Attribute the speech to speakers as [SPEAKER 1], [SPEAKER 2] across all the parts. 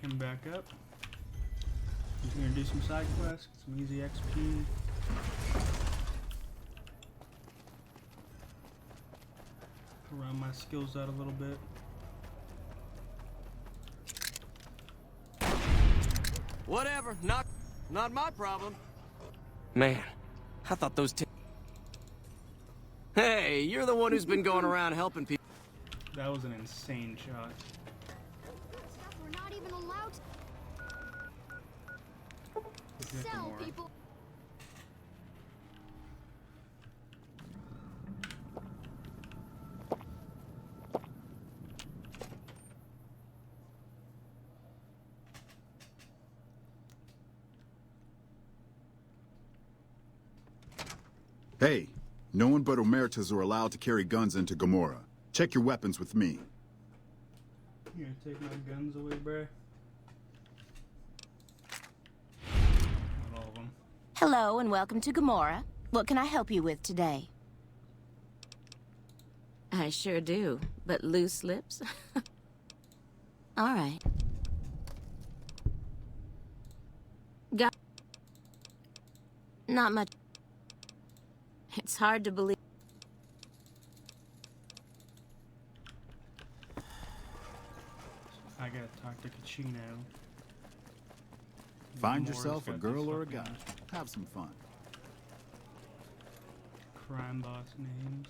[SPEAKER 1] him back up. He's gonna do some side quests, get some easy XP. Round my skills out a little bit.
[SPEAKER 2] Whatever, not my problem.
[SPEAKER 3] Man, I thought those two...
[SPEAKER 2] Hey, you're the one who's been going around helping people.
[SPEAKER 1] That was an insane shot.
[SPEAKER 4] Stuff we're not even allowed to sell, people.
[SPEAKER 5] Hey, no one but Omertas are allowed to carry guns into Gomorrah. Check your weapons with me.
[SPEAKER 1] You gonna take my guns away, bruh? Not all of them.
[SPEAKER 6] Hello and welcome to Gomorrah. What can I help you with today? I sure do, but loose lips? All right. Got... Not much. It's hard to believe.
[SPEAKER 1] I gotta talk to Kachino.
[SPEAKER 5] Find
[SPEAKER 1] Gomorrah's
[SPEAKER 5] yourself a
[SPEAKER 1] got
[SPEAKER 5] girl
[SPEAKER 1] these
[SPEAKER 5] or a
[SPEAKER 1] fucking
[SPEAKER 5] guy. Have some fun.
[SPEAKER 1] Crime boss names.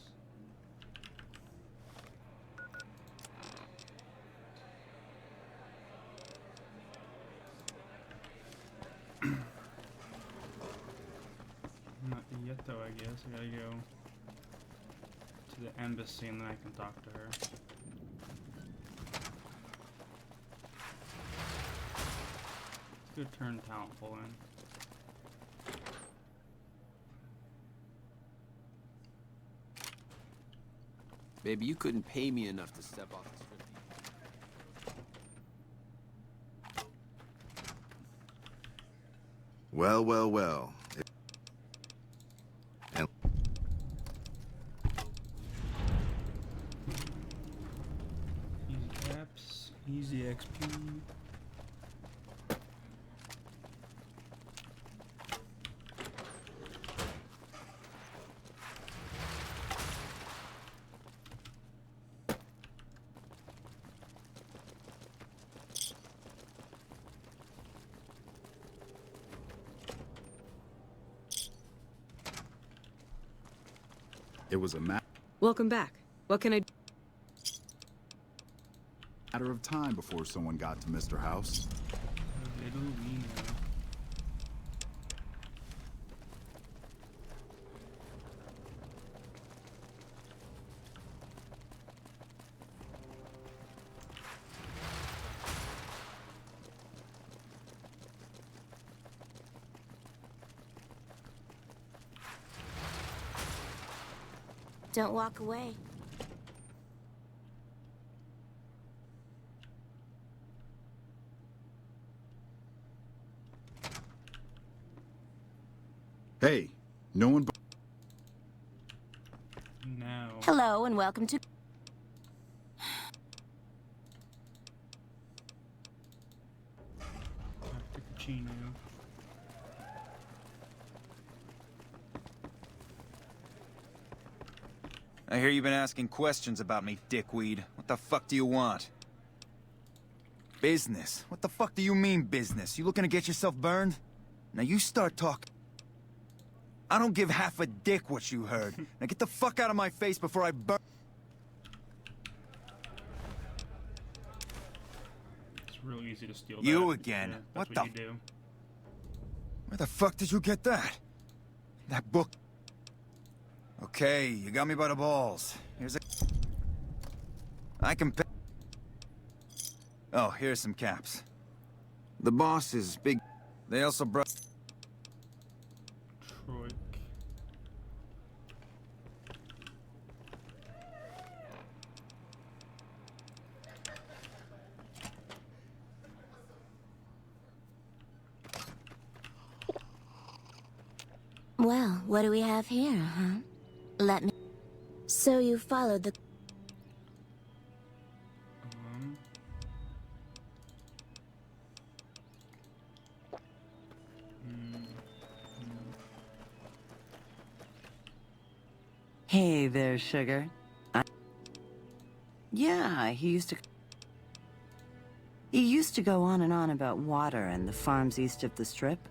[SPEAKER 1] Not yet though, I guess. I gotta go to the embassy and then I can talk to her. Let's go turn Talentful in.
[SPEAKER 2] Baby, you couldn't pay me enough to step off the strip.
[SPEAKER 7] Well, well, well. And
[SPEAKER 1] Easy caps, easy XP.
[SPEAKER 5] It was a
[SPEAKER 8] Welcome back. What can I do?
[SPEAKER 5] matter of time before someone got to Mr. House.
[SPEAKER 1] Little we know.
[SPEAKER 6] Don't walk away.
[SPEAKER 5] Hey, no one but...
[SPEAKER 1] Now.
[SPEAKER 6] Hello and welcome to...
[SPEAKER 1] Talk to Kachino.
[SPEAKER 9] I hear you've been asking questions about me, dickweed. What the fuck do you want? Business? What the fuck do you mean, business? You looking to get yourself burned? Now you start talking. I don't give half a dick what you heard. Now get the fuck out of my face before I burn.
[SPEAKER 1] It's real easy to steal that.
[SPEAKER 9] You again.
[SPEAKER 1] Yeah,
[SPEAKER 9] What
[SPEAKER 1] that's
[SPEAKER 9] the...
[SPEAKER 1] you do.
[SPEAKER 9] Where the fuck did you get that? That book... Okay, you got me by the balls. Here's a... I can pay... Oh, here's some caps. The boss is big... They also brought...
[SPEAKER 1] Troik.
[SPEAKER 6] Well, what do we have here, huh? Let me... So you followed the...
[SPEAKER 10] Hey there, sugar. Yeah, he used to go on and on about water and the farms east of the Strip.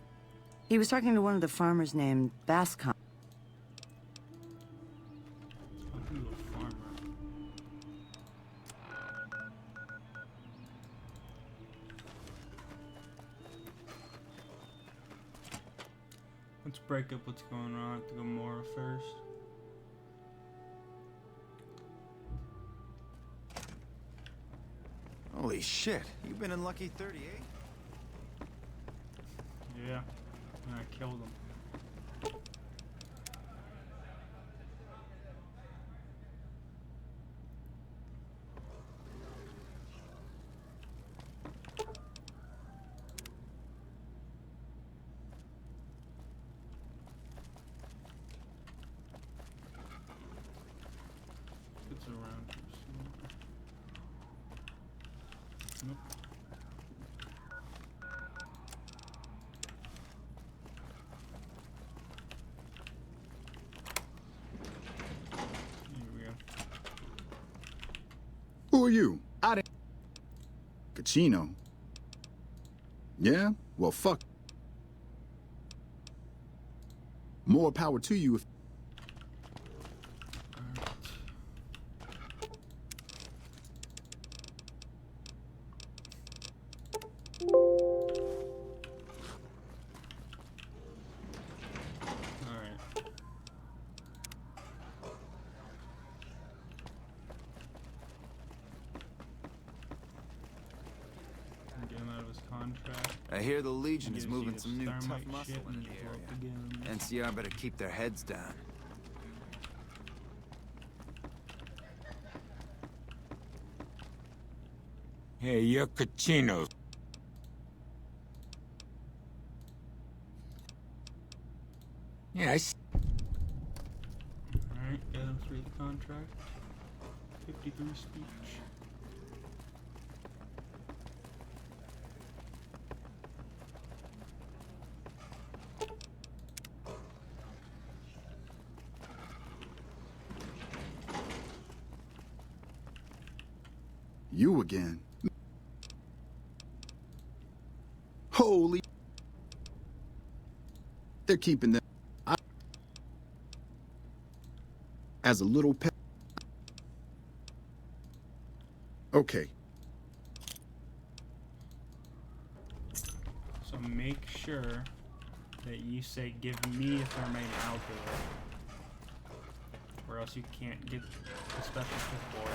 [SPEAKER 10] He was talking to one of the farmers named Bascom.
[SPEAKER 1] Talking to a farmer. Let's break up what's going on at the Gomorrah first.
[SPEAKER 9] Holy shit, you've been in Lucky 38?
[SPEAKER 1] Yeah, and I killed him. It's around here somewhere. Nope. Here we go.
[SPEAKER 5] Who are you? I didn't. Pacino. Yeah? Well, fuck. More power to you if.
[SPEAKER 1] Alright. Get him out of his contract.
[SPEAKER 9] I hear the Legion
[SPEAKER 1] Get
[SPEAKER 9] is
[SPEAKER 1] to
[SPEAKER 9] moving
[SPEAKER 1] see
[SPEAKER 9] some new
[SPEAKER 1] Thermite
[SPEAKER 9] tough muscle
[SPEAKER 1] shit
[SPEAKER 9] in
[SPEAKER 1] and
[SPEAKER 9] the
[SPEAKER 1] blow up
[SPEAKER 9] area.
[SPEAKER 1] again.
[SPEAKER 9] NCR better keep their heads down.
[SPEAKER 11] Hey, you're Cachino. Yes.
[SPEAKER 1] Alright, get him through the contract. 53 speech.
[SPEAKER 5] You again. Holy. They're keeping them. As a little pet. Okay.
[SPEAKER 1] So make sure that you say, give me a Thermite outdoor. Or else you can't get the special Pip-Boy.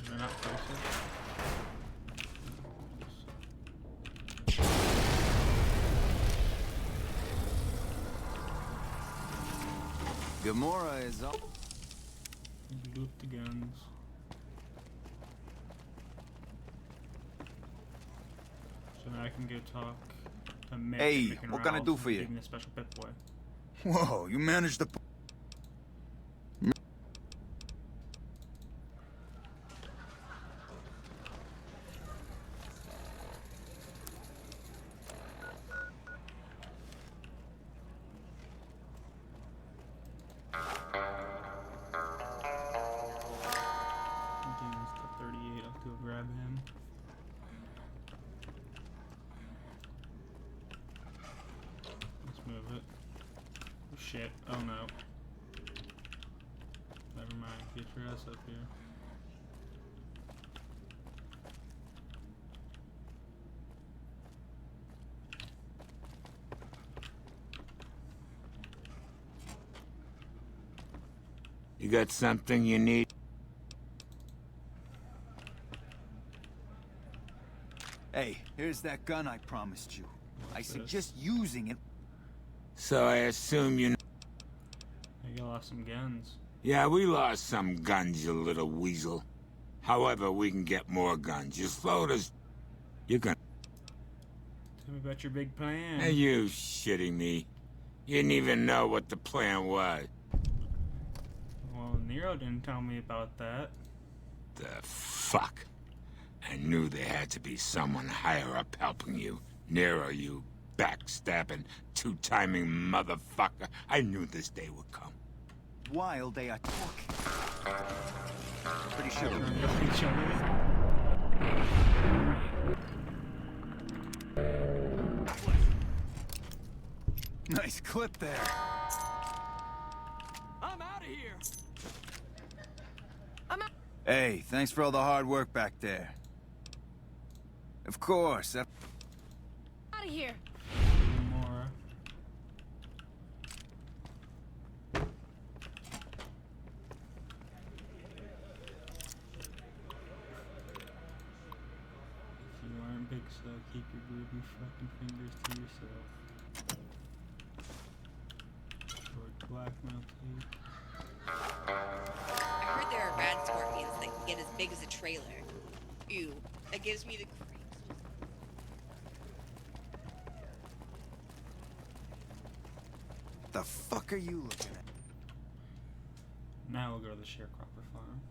[SPEAKER 1] They're not places.
[SPEAKER 9] Gomorrah is up.
[SPEAKER 1] Loot the guns. So now I can go talk to Mick.
[SPEAKER 9] Hey,
[SPEAKER 1] and Mick and
[SPEAKER 9] what can I
[SPEAKER 1] Ralph
[SPEAKER 9] do for
[SPEAKER 1] and
[SPEAKER 9] you?
[SPEAKER 1] Give me a special Pip-Boy.
[SPEAKER 9] Whoa, you managed to...
[SPEAKER 1] Game's got 38. I'll go grab him. Let's move it. Oh shit. Oh no. Never mind. Get your ass up here.
[SPEAKER 11] You got something you need?
[SPEAKER 9] Hey, here's that gun I promised you. I
[SPEAKER 1] What's this?
[SPEAKER 9] suggest using it.
[SPEAKER 11] So I assume you know.
[SPEAKER 1] You lost some guns.
[SPEAKER 11] Yeah, we lost some guns, you little weasel. However, we can get more guns. You slowed us. You can.
[SPEAKER 1] Tell me about your big plan.
[SPEAKER 11] Are you shitting me? You didn't even know what the plan was.
[SPEAKER 1] Well, Nero didn't tell me about that.
[SPEAKER 11] The fuck? I knew there had to be someone higher up helping you. Nero, you backstabbing, two-timing motherfucker. I knew this day would come.
[SPEAKER 9] While they are talking. Pretty sure.
[SPEAKER 1] Each other.
[SPEAKER 9] Nice clip there.
[SPEAKER 3] I'm out of here.
[SPEAKER 9] Hey, thanks for all the hard work back there. Of course.
[SPEAKER 4] Out of here.
[SPEAKER 1] More. If you aren't big, so keep your broody fucking fingers to yourself. Short blackmail tape.
[SPEAKER 12] I heard there are rad scorpions that can get as big as a trailer. Ew, that gives me the creeps.
[SPEAKER 9] The fuck are you looking at?
[SPEAKER 1] Now we'll go to the sharecropper farm.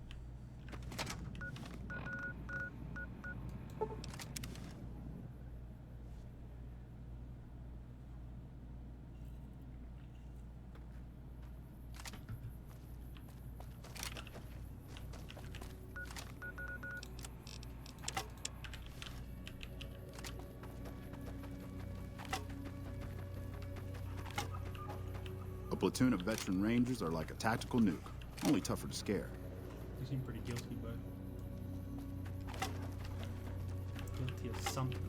[SPEAKER 5] A platoon of veteran rangers are like a tactical nuke, only tougher to scare.
[SPEAKER 1] You seem pretty guilty, bud. Guilty of something.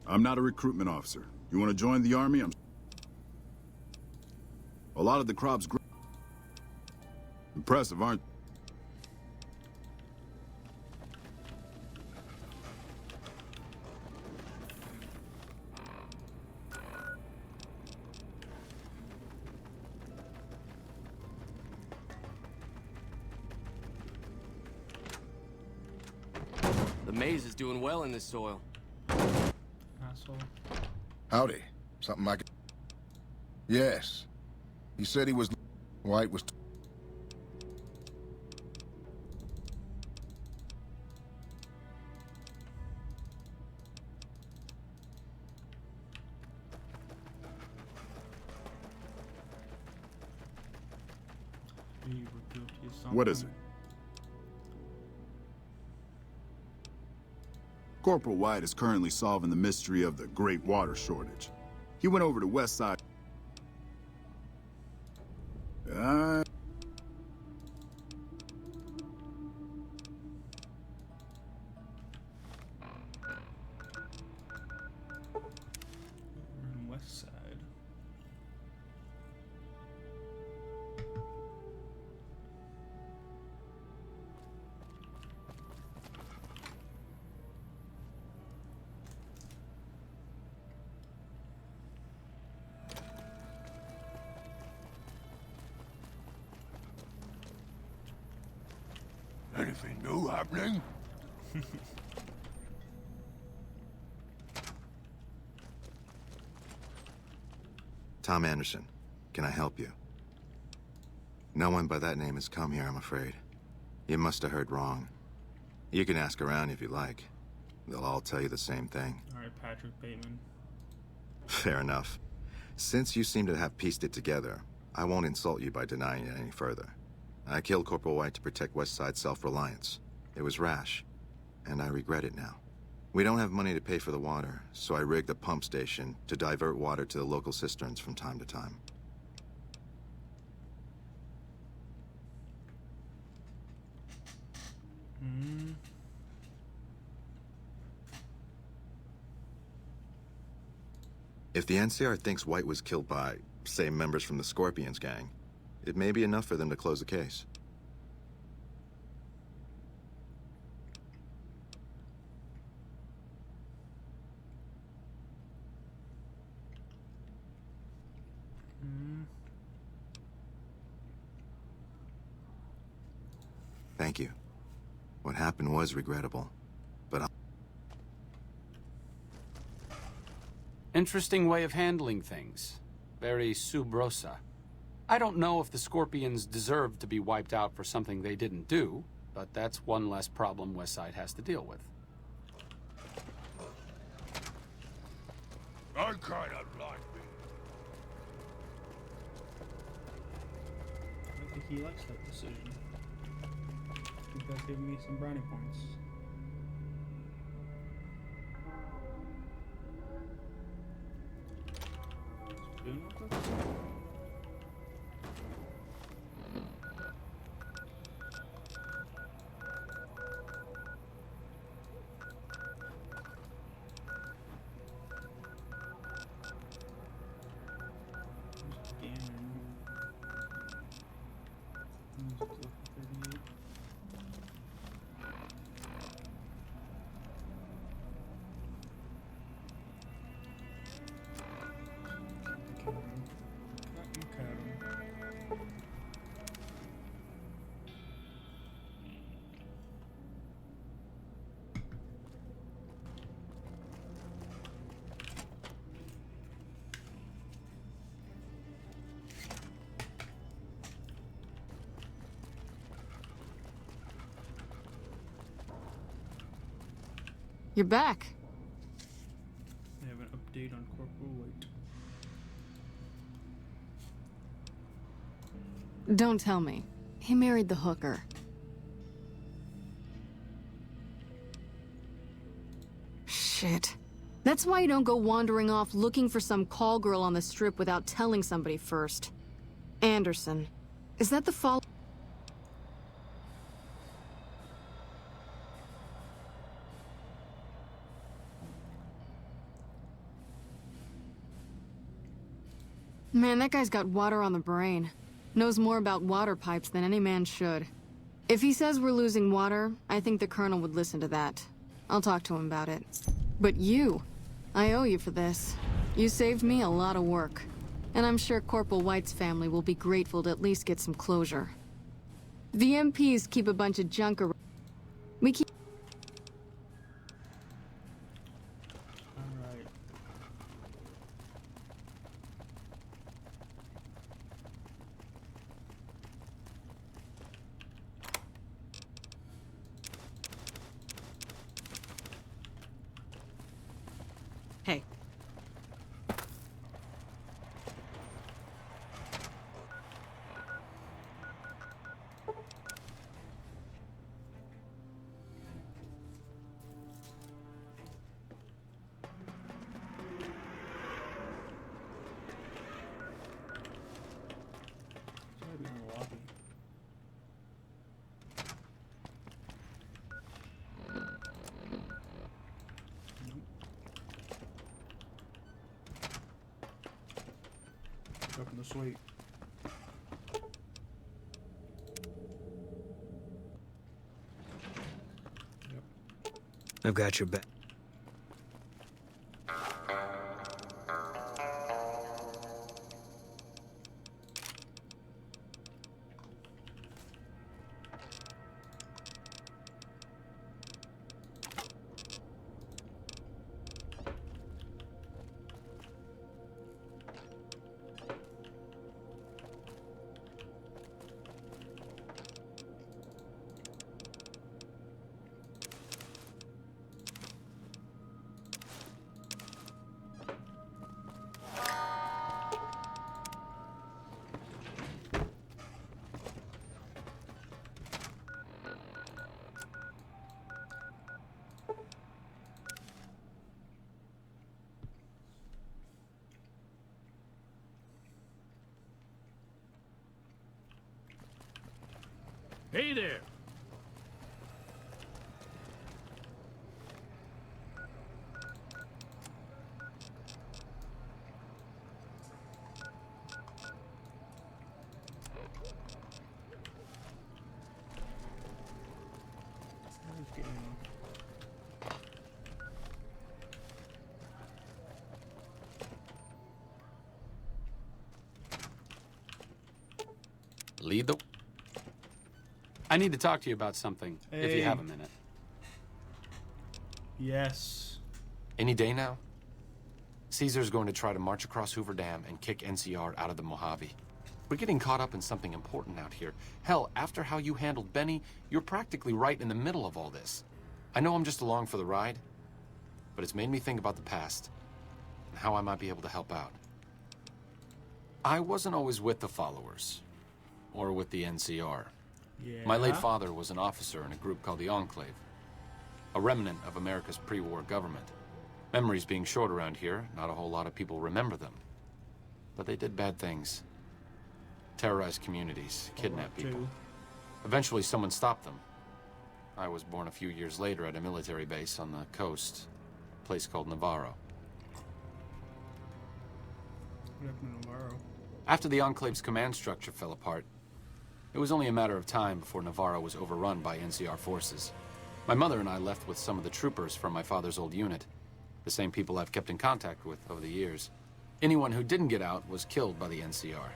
[SPEAKER 5] I'm not a recruitment officer. You want to join the army? A lot of the crops grow. Impressive, aren't?
[SPEAKER 3] The maize is doing well in this soil.
[SPEAKER 1] Asshole.
[SPEAKER 13] Howdy. Something I could... Yes. He said he was... White was...
[SPEAKER 1] You were guilty of something.
[SPEAKER 5] What is it? Corporal White is currently solving the mystery of the Great Water Shortage. He went over to West Side.
[SPEAKER 1] We're in West Side.
[SPEAKER 13] Anything new happening?
[SPEAKER 7] Tom Anderson, can I help you? No one by that name has come here, I'm afraid. You must have heard wrong. You can ask around if you like. They'll all tell you the same thing.
[SPEAKER 1] Alright, Patrick Bateman.
[SPEAKER 7] Fair enough. Since you seem to have pieced it together, I won't insult you by denying it any further. I killed Corporal White to protect Westside self-reliance. It was rash, and I regret it now. We don't have money to pay for the water, so I rigged a pump station to divert water to the local cisterns from time to time. If the NCR thinks White was killed by, say, members from the Scorpions gang, it may be enough for them to close the case. Thank you. What happened was regrettable, but
[SPEAKER 14] Interesting way of handling things. Very sub rosa. I don't know if the Scorpions deserve to be wiped out for something they didn't do, but that's one less problem Westside has to deal with.
[SPEAKER 11] I kind of like it.
[SPEAKER 1] I don't think he likes that decision. I think that's giving me some brownie points. Doing with this?
[SPEAKER 4] You're back.
[SPEAKER 1] I have an update on Corporal White.
[SPEAKER 4] Don't tell me. He married the hooker. Shit. That's why you don't go wandering off looking for some call girl on the strip without telling somebody first. Anderson. Is that the fall? Man, that guy's got water on the brain. Knows more about water pipes than any man should. If he says we're losing water, I think the Colonel would listen to that. I'll talk to him about it. But you, I owe you for this. You saved me a lot of work. And I'm sure Corporal White's family will be grateful to at least get some closure. The MPs keep a bunch of junk around. We keep...
[SPEAKER 1] Alright.
[SPEAKER 8] Hey.
[SPEAKER 1] Gotta be in the lobby. Open the suite.
[SPEAKER 15] I've got your back.
[SPEAKER 11] Hey there!
[SPEAKER 14] lead the... I need to talk to you about something, if you
[SPEAKER 1] Hey.
[SPEAKER 14] have a minute.
[SPEAKER 1] Yes.
[SPEAKER 16] Any day now? Caesar's going to try to march across Hoover Dam and kick NCR out of the Mojave. We're getting caught up in something important out here. Hell, after how you handled Benny, you're practically right in the middle of all this. I know I'm just along for the ride, but it's made me think about the past and how I might be able to help out. I wasn't always with the followers, or with the NCR.
[SPEAKER 1] Yeah.
[SPEAKER 16] My late father was an officer in a group called the Enclave, a remnant of America's pre-war government. Memories being short around here, not a whole lot of people remember them. But they did bad things. Terrorized communities, kidnapped people.
[SPEAKER 1] Too.
[SPEAKER 16] Eventually someone stopped them. I was born a few years later at a military base on the coast, a place called Navarro.
[SPEAKER 1] What happened to Navarro?
[SPEAKER 16] After the Enclave's command structure fell apart, it was only a matter of time before Navarro was overrun by NCR forces. My mother and I left with some of the troopers from my father's old unit, the same people I've kept in contact with over the years. Anyone who didn't get out was killed by the NCR.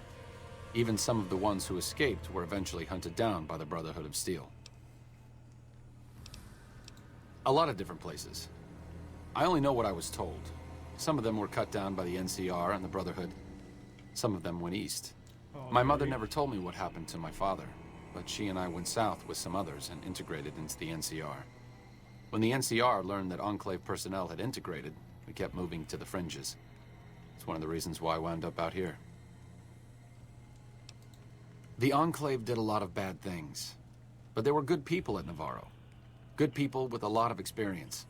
[SPEAKER 16] Even some of the ones who escaped were eventually hunted down by the Brotherhood of Steel. A lot of different places. I only know what I was told. Some of them were cut down by the NCR and the Brotherhood. Some of them went east. My mother never told me what happened to my father, but she and I went south with some others and integrated into the NCR. When the NCR learned that Enclave personnel had integrated, we kept moving to the fringes. It's one of the reasons why I wound up out here. The Enclave did a lot of bad things, but there were good people at Navarro. Good people with a lot of experience.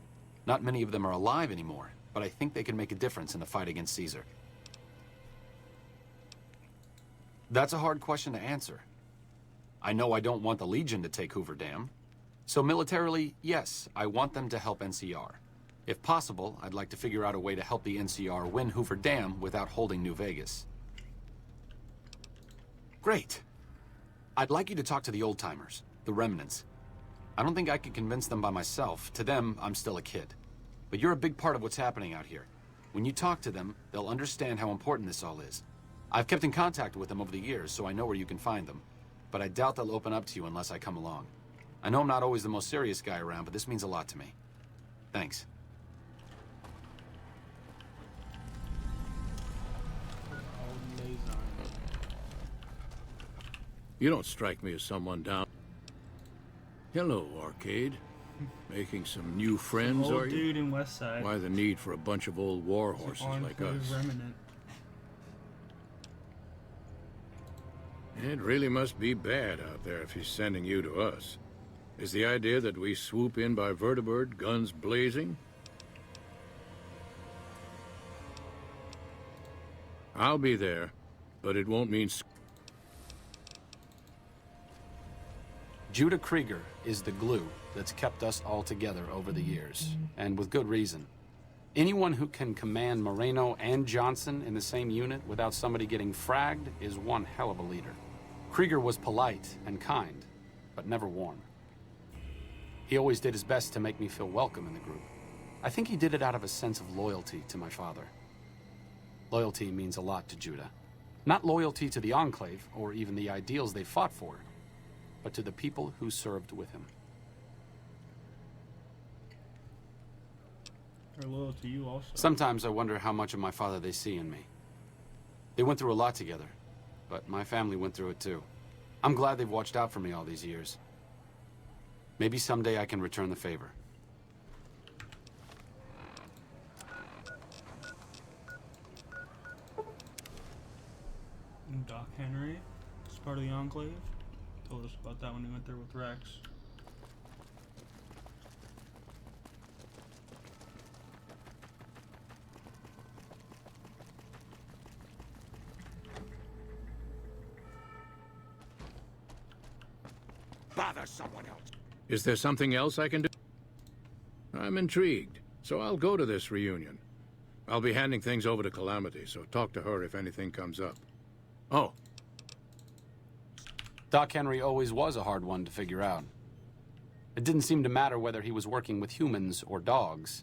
[SPEAKER 16] Not many of them are alive anymore, but I think they can make a difference in the fight against Caesar. That's a hard question to answer. I know I don't want the Legion to take Hoover Dam. So militarily, yes, I want them to help NCR. If possible, I'd like to figure out a way to help the NCR win Hoover Dam without holding New Vegas. Great. I'd like you to talk to the old-timers, the remnants. I don't think I could convince them by myself. To them, I'm still a kid. But you're a big part of what's happening out here. When you talk to them, they'll understand how important this all is. I've kept in contact with them over the years, so I know where you can find them. But I doubt they'll open up to you unless I come along. I know I'm not always the most serious guy around, but this means a lot to me. Thanks.
[SPEAKER 17] You don't strike me as someone down. Hello, Arcade. Making some new friends,
[SPEAKER 1] Old
[SPEAKER 17] are you?
[SPEAKER 1] dude in West Side.
[SPEAKER 17] Why the need for a bunch of old war horses like
[SPEAKER 1] Enclave
[SPEAKER 17] us?
[SPEAKER 1] remnant.
[SPEAKER 17] It really must be bad out there if he's sending you to us. Is the idea that we swoop in by vertibird, guns blazing? I'll be there, but it won't mean...
[SPEAKER 14] Judah Krieger is the glue that's kept us all together over the years, and with good reason. Anyone who can command Moreno and Johnson in the same unit without somebody getting fragged is one hell of a leader. Krieger was polite and kind, but never warm. He always did his best to make me feel welcome in the group. I think he did it out of a sense of loyalty to my father. Loyalty means a lot to Judah. Not loyalty to the Enclave, or even the ideals they fought for, but to the people who served with him.
[SPEAKER 1] They're loyal to you also.
[SPEAKER 14] Sometimes I wonder how much of my father they see in me. They went through a lot together, but my family went through it too. I'm glad they've watched out for me all these years. Maybe someday I can return the favor.
[SPEAKER 1] Doc Henry is part of the Enclave. Told us about that when we went there with Rex.
[SPEAKER 11] Bother someone else.
[SPEAKER 17] Is there something else I can do? I'm intrigued, so I'll go to this reunion. I'll be handing things over to Calamity, so talk to her if anything comes up. Oh.
[SPEAKER 14] Doc Henry always was a hard one to figure out. It didn't seem to matter whether he was working with humans or dogs.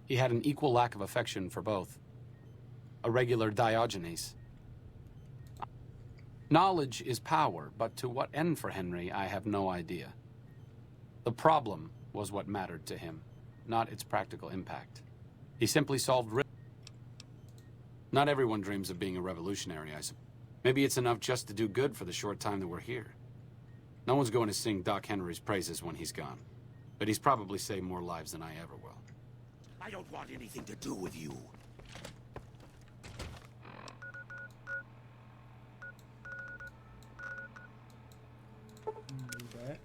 [SPEAKER 14] He had an equal lack of affection for both. A regular Diogenes. Knowledge is power, but to what end for Henry, I have no idea. The problem was what mattered to him, not its practical impact. He simply solved risk. Not everyone dreams of being a revolutionary, I suppose. Maybe it's enough just to do good for the short time that we're here. No one's going to sing Doc Henry's praises when he's gone. But he's probably saved more lives than I ever will.
[SPEAKER 11] I don't want anything to do with you.
[SPEAKER 1] Back.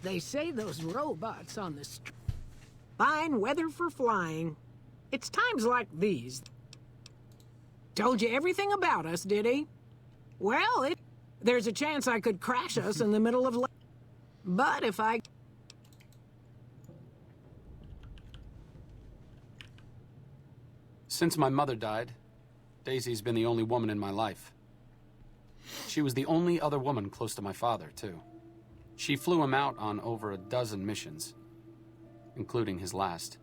[SPEAKER 18] They say those robots on the street. Fine weather for flying. It's times like these. Told you everything about us, did he? Well, there's a chance I could crash us in the middle of... But if I...
[SPEAKER 14] Since my mother died, Daisy's been the only woman in my life. She was the only other woman close to my father, too. She flew him out on over a dozen missions, including his last.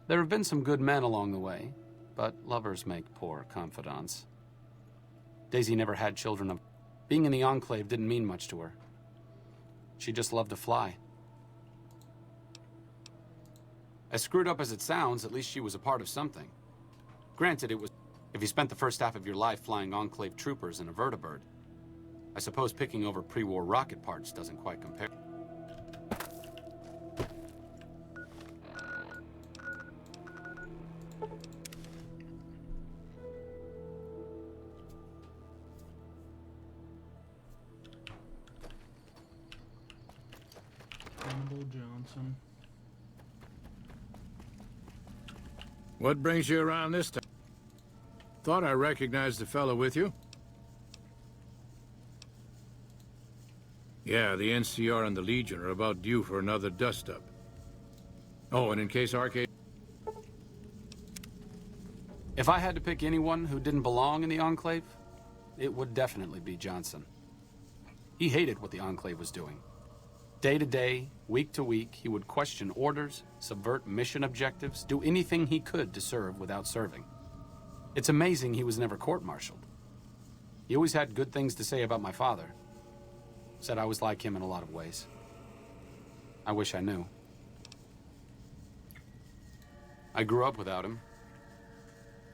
[SPEAKER 14] There have been some good men along the way, but lovers make poor confidants. Daisy never had children. Being in the Enclave didn't mean much to her. She just loved to fly. As screwed up as it sounds, at least she was a part of something. Granted, it was... If you spent the first half of your life flying Enclave troopers in a vertibird, I suppose picking over pre-war rocket parts doesn't quite compare.
[SPEAKER 1] Hannibal Johnson.
[SPEAKER 17] What brings you around this time? Thought I recognized the fellow with you. Yeah, the NCR and the Legion are about due for another dust-up. Oh, and in case Arcade...
[SPEAKER 14] If I had to pick anyone who didn't belong in the Enclave, it would definitely be Johnson. He hated what the Enclave was doing. Day to day, week to week, he would question orders, subvert mission objectives, do anything he could to serve without serving. It's amazing he was never court-martialed. He always had good things to say about my father. Said I was like him in a lot of ways. I wish I knew. I grew up without him.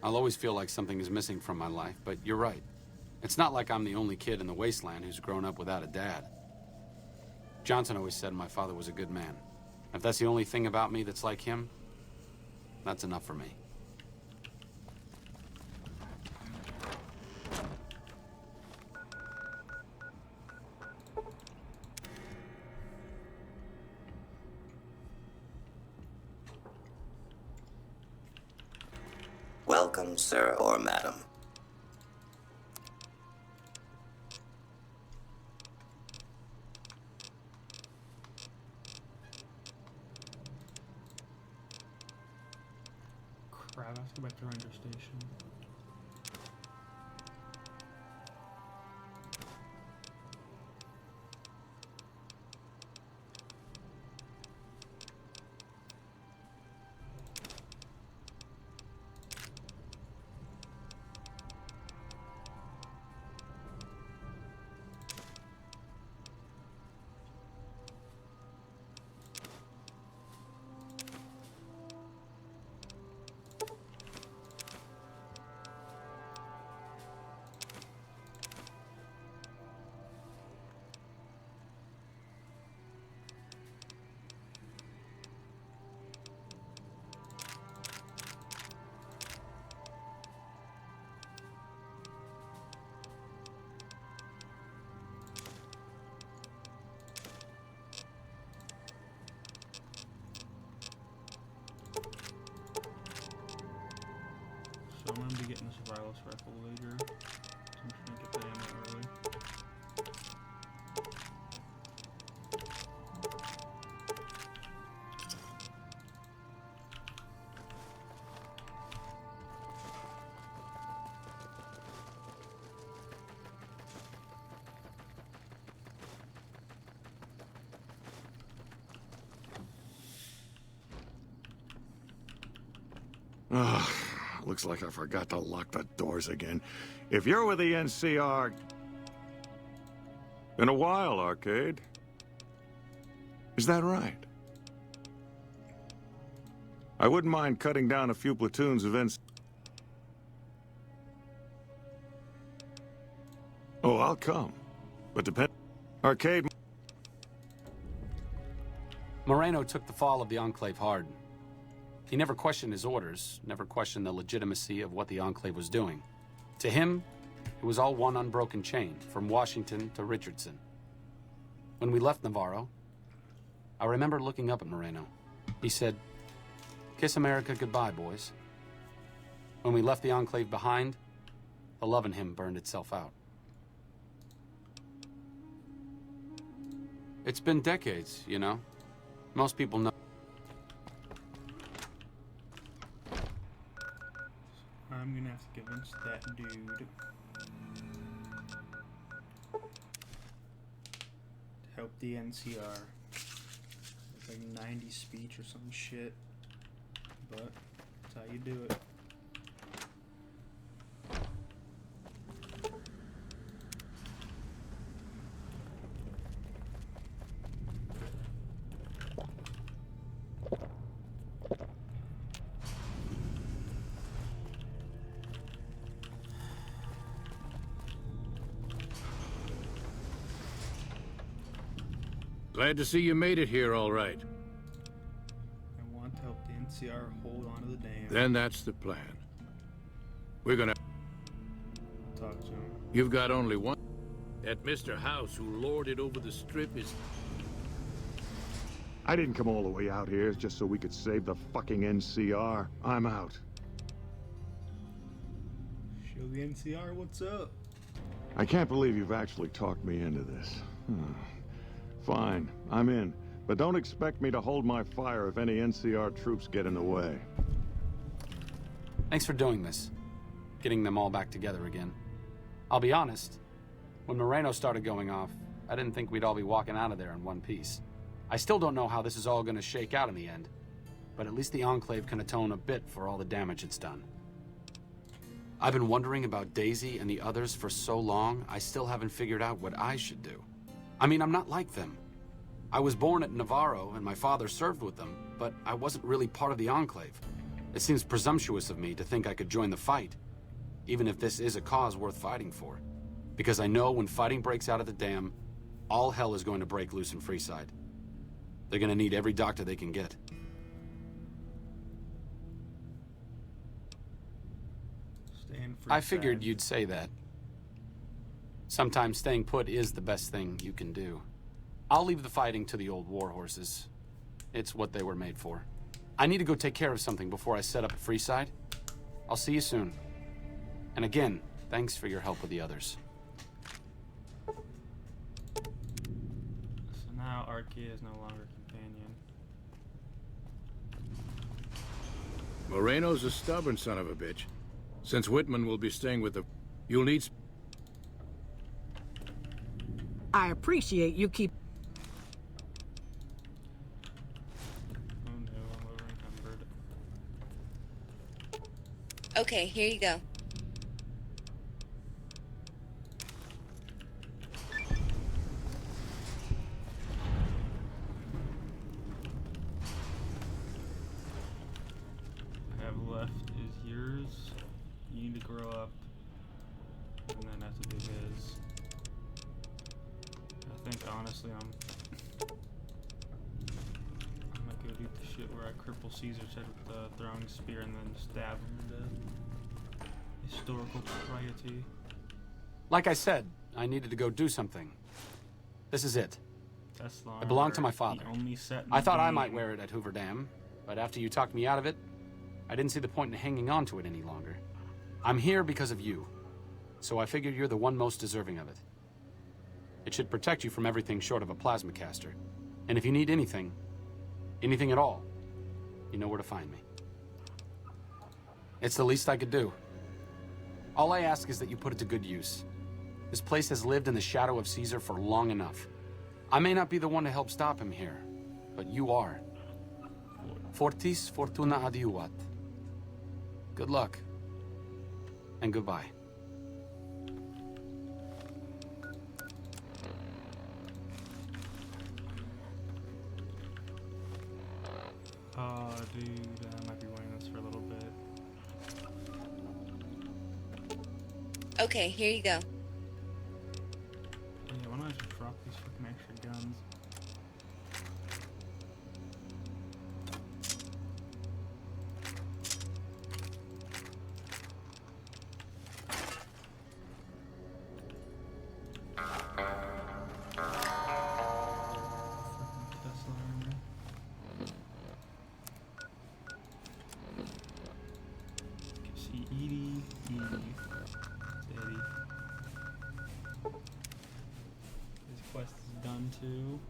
[SPEAKER 14] I'll always feel like something is missing from my life, but you're right. It's not like I'm the only kid in the wasteland who's grown up without a dad. Johnson always said my father was a good man. If that's the only thing about me that's like him, that's enough for me.
[SPEAKER 19] Welcome, sir or madam.
[SPEAKER 1] Crap, I have to go back to Ranger Station.
[SPEAKER 20] Ugh, looks like I forgot to lock the doors again. If you're with the NCR... Been a while, Arcade. Is that right? I wouldn't mind cutting down a few platoons of NCR. Oh, I'll come. But depend... Arcade...
[SPEAKER 14] Moreno took the fall of the Enclave hard. He never questioned his orders, never questioned the legitimacy of what the Enclave was doing. To him, it was all one unbroken chain, from Washington to Richardson. When we left Navarro, I remember looking up at Moreno. He said, "Kiss America goodbye, boys." When we left the Enclave behind, the love in him burned itself out. It's been decades, you know. Most people know.
[SPEAKER 1] I'm gonna have to convince that dude to help the NCR. It's like 90 speech or some shit, but that's how you do it.
[SPEAKER 17] Glad to see you made it here all right.
[SPEAKER 1] I want to help the NCR hold on to the dam.
[SPEAKER 17] Then that's the plan. We're gonna
[SPEAKER 1] Talk to him.
[SPEAKER 17] You've got only one. That Mr. House who lorded over the strip is...
[SPEAKER 20] I didn't come all the way out here just so we could save the fucking NCR. I'm out.
[SPEAKER 1] Show the NCR what's up.
[SPEAKER 20] I can't believe you've actually talked me into this. Fine, I'm in. But don't expect me to hold my fire if any NCR troops get in the way.
[SPEAKER 14] Thanks for doing this. Getting them all back together again. I'll be honest, when Moreno started going off, I didn't think we'd all be walking out of there in one piece. I still don't know how this is all gonna shake out in the end, but at least the Enclave can atone a bit for all the damage it's done. I've been wondering about Daisy and the others for so long, I still haven't figured out what I should do. I mean, I'm not like them. I was born at Navarro and my father served with them, but I wasn't really part of the Enclave. It seems presumptuous of me to think I could join the fight, even if this is a cause worth fighting for. Because I know when fighting breaks out of the dam, all hell is going to break loose in Freeside. They're gonna need every doctor they can get. I figured you'd say that. Sometimes staying put is the best thing you can do. I'll leave the fighting to the old war horses. It's what they were made for. I need to go take care of something before I set up at Freeside. I'll see you soon. And again, thanks for your help with the others.
[SPEAKER 1] So now Arcade is no longer a companion.
[SPEAKER 17] Moreno's a stubborn son of a bitch. Since Whitman will be staying with the... You'll need...
[SPEAKER 18] I appreciate you keep...
[SPEAKER 1] Oh no, I'm over encumbered.
[SPEAKER 12] Okay, here you go.
[SPEAKER 1] I have left is yours. You need to grow up, and then have to do his. I think honestly I'm gonna go do the shit where I cripple Caesar's head with the throwing spear and then stab him to death. Historical propriety.
[SPEAKER 14] Like I said, I needed to go do something. This is it. It belonged to my father. I thought I might wear it at Hoover Dam, but after you talked me out of it, I didn't see the point in hanging on to it any longer. I'm here because of you, so I figured you're the one most deserving of it. It should protect you from everything short of a plasma caster. And if you need anything, anything at all, you know where to find me. It's the least I could do. All I ask is that you put it to good use. This place has lived in the shadow of Caesar for long enough. I may not be the one to help stop him here, but you are. Fortis fortuna adiuvat. Good luck. And goodbye.
[SPEAKER 1] Dude, I might be wearing this for a little bit.
[SPEAKER 12] Okay, here you go.
[SPEAKER 1] Yeah, why don't I just drop these fucking extra guns? Too.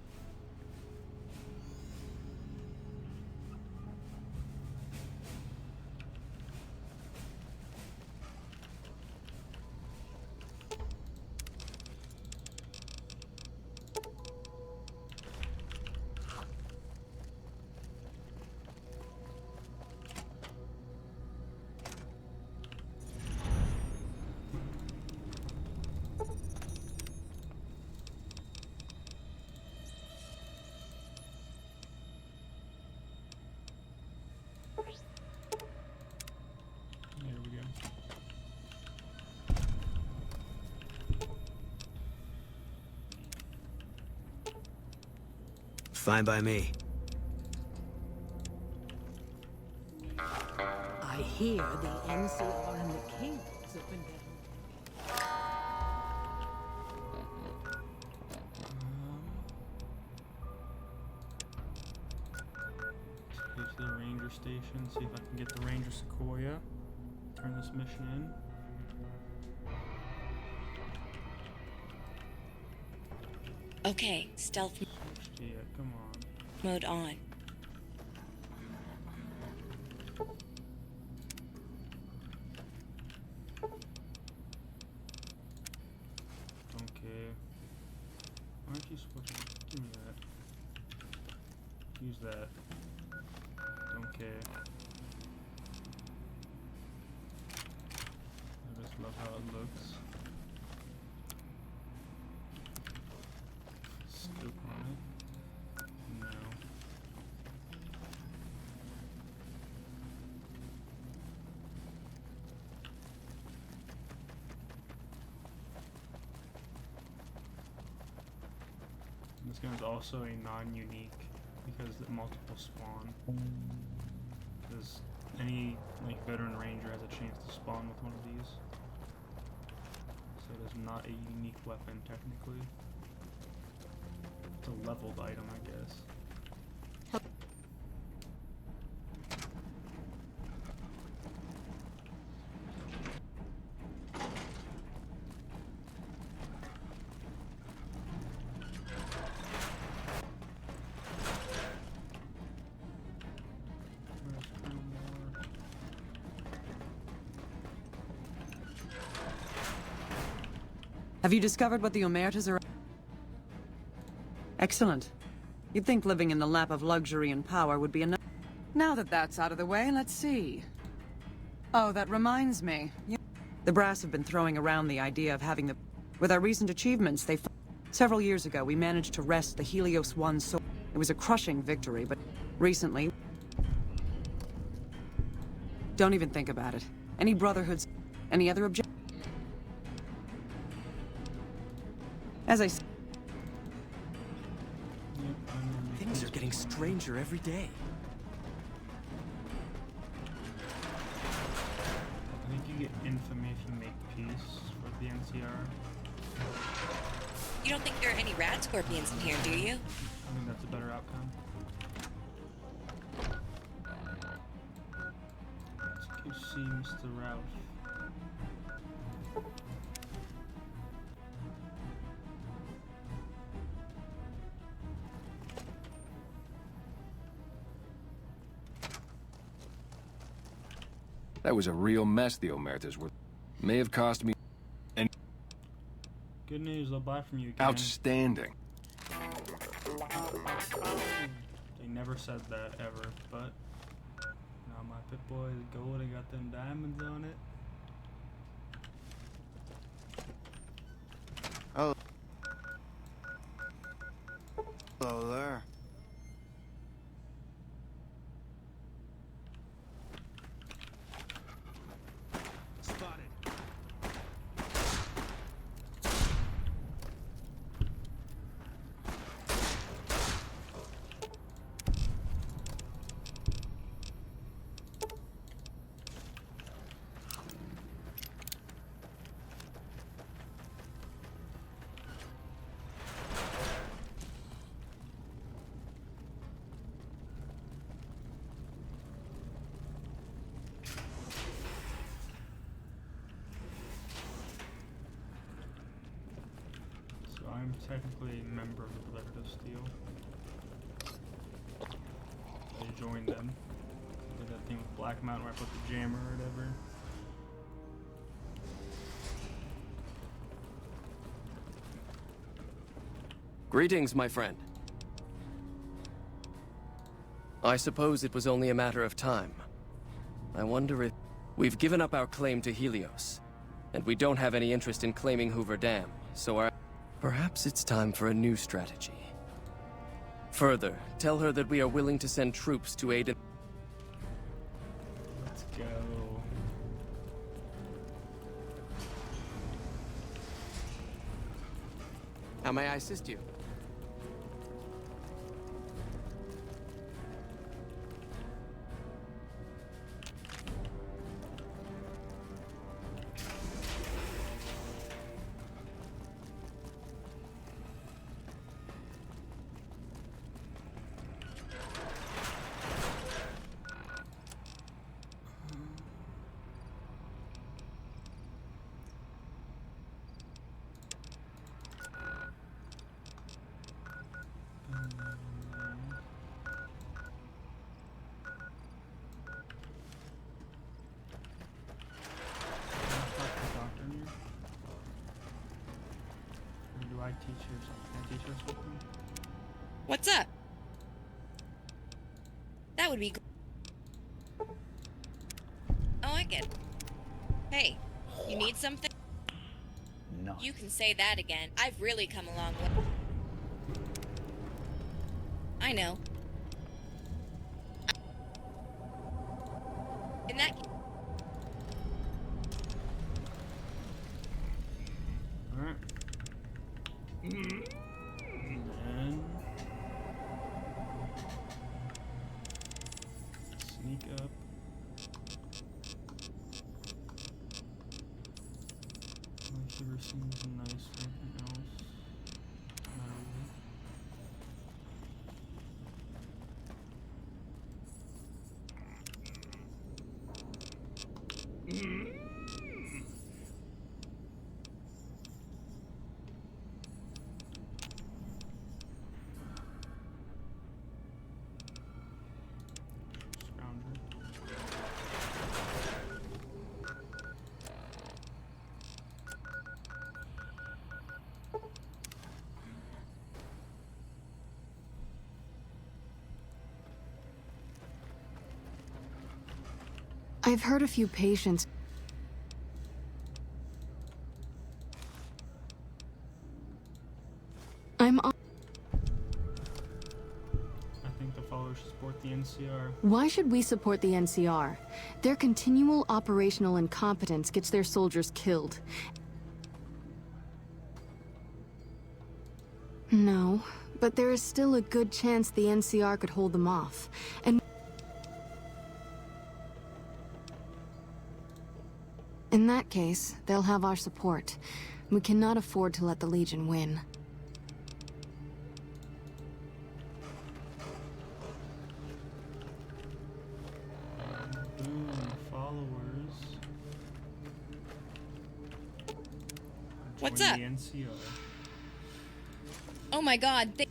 [SPEAKER 1] There we go.
[SPEAKER 15] Fine by me.
[SPEAKER 18] I hear the NCR and the Kings have been getting...
[SPEAKER 1] Go to the ranger station, see if I can get the Ranger Sequoia. Turn this mission in.
[SPEAKER 12] Okay, stealth
[SPEAKER 1] Yeah, come on.
[SPEAKER 12] mode on.
[SPEAKER 1] Okay. Why don't you switch? Give me that. Use that. Don't care. I just love how it looks. Scoop on it. No. This gun is also a non-unique because the multiple spawn. Because any like veteran ranger has a chance to spawn with one of these. So it is not a unique weapon technically. It's a leveled item, I guess.
[SPEAKER 10] Have you discovered what the Omertas are? Excellent. You'd think living in the lap of luxury and power would be enough. Now that that's out of the way, let's see. Oh, that reminds me. The brass have been throwing around the idea of having the... With our recent achievements, they... Several years ago, we managed to wrest the Helios 1 sword. It was a crushing victory, but recently... Don't even think about it. Any brotherhoods... Any other object... As I said...
[SPEAKER 3] Things are getting stranger every day.
[SPEAKER 1] I think you get infamy if you make peace with the NCR.
[SPEAKER 12] You don't think there are any rad scorpions in here, do you?
[SPEAKER 1] I think that's a better outcome. Let's go see Mr. Ralph.
[SPEAKER 21] That was a real mess the Omertas were. May have cost me... And
[SPEAKER 1] Good news, they'll buy from you again.
[SPEAKER 21] outstanding.
[SPEAKER 1] They never said that ever, but not much. Pip-Boy is gold and got them diamonds on it.
[SPEAKER 9] Oh. Hello there.
[SPEAKER 1] I'm technically a member of the Brotherhood of Steel. I joined them. Did that thing with Black Mountain where I put the jammer or whatever.
[SPEAKER 2] Greetings, my friend. I suppose it was only a matter of time. I wonder if... We've given up our claim to Helios, and we don't have any interest in claiming Hoover Dam, so our... Perhaps it's time for a new strategy. Further, tell her that we are willing to send troops to aid in...
[SPEAKER 1] Let's go.
[SPEAKER 2] How may I assist you?
[SPEAKER 1] I teach you something? Can I teach her something?
[SPEAKER 12] What's up? That would be good. Oh, I get it. Hey, you need something?
[SPEAKER 9] No.
[SPEAKER 12] You can say that again. I've really come a long way. I know. In that case...
[SPEAKER 1] Alright. And... sneak up. Like ever seen some nice something else? Not really.
[SPEAKER 4] I've heard a few patients. I'm on.
[SPEAKER 1] I think the followers should support the NCR.
[SPEAKER 4] Why should we support the NCR? Their continual operational incompetence gets their soldiers killed. No, but there is still a good chance the NCR could hold them off. And in that case, they'll have our support. We cannot afford to let the Legion win.
[SPEAKER 1] Boom, followers.
[SPEAKER 12] What's
[SPEAKER 1] Join
[SPEAKER 12] up?
[SPEAKER 1] The NCR.
[SPEAKER 12] Oh my god,
[SPEAKER 1] There's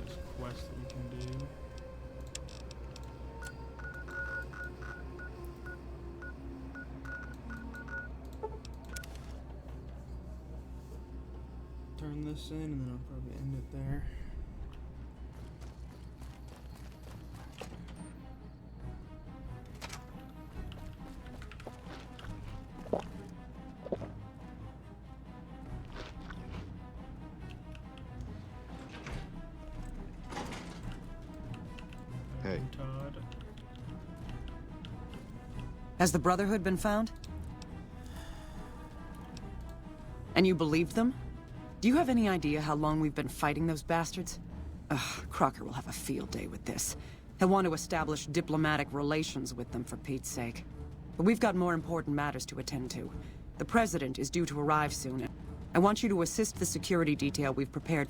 [SPEAKER 1] just quests that we can do. turn this in, and then I'll probably end it there.
[SPEAKER 7] Hey.
[SPEAKER 1] Todd.
[SPEAKER 10] Has the Brotherhood been found? And you believed them? Do you have any idea how long we've been fighting those bastards? Ugh, Crocker will have a field day with this. He'll want to establish diplomatic relations with them for Pete's sake. But we've got more important matters to attend to. The President is due to arrive soon. I want you to assist the security detail we've prepared.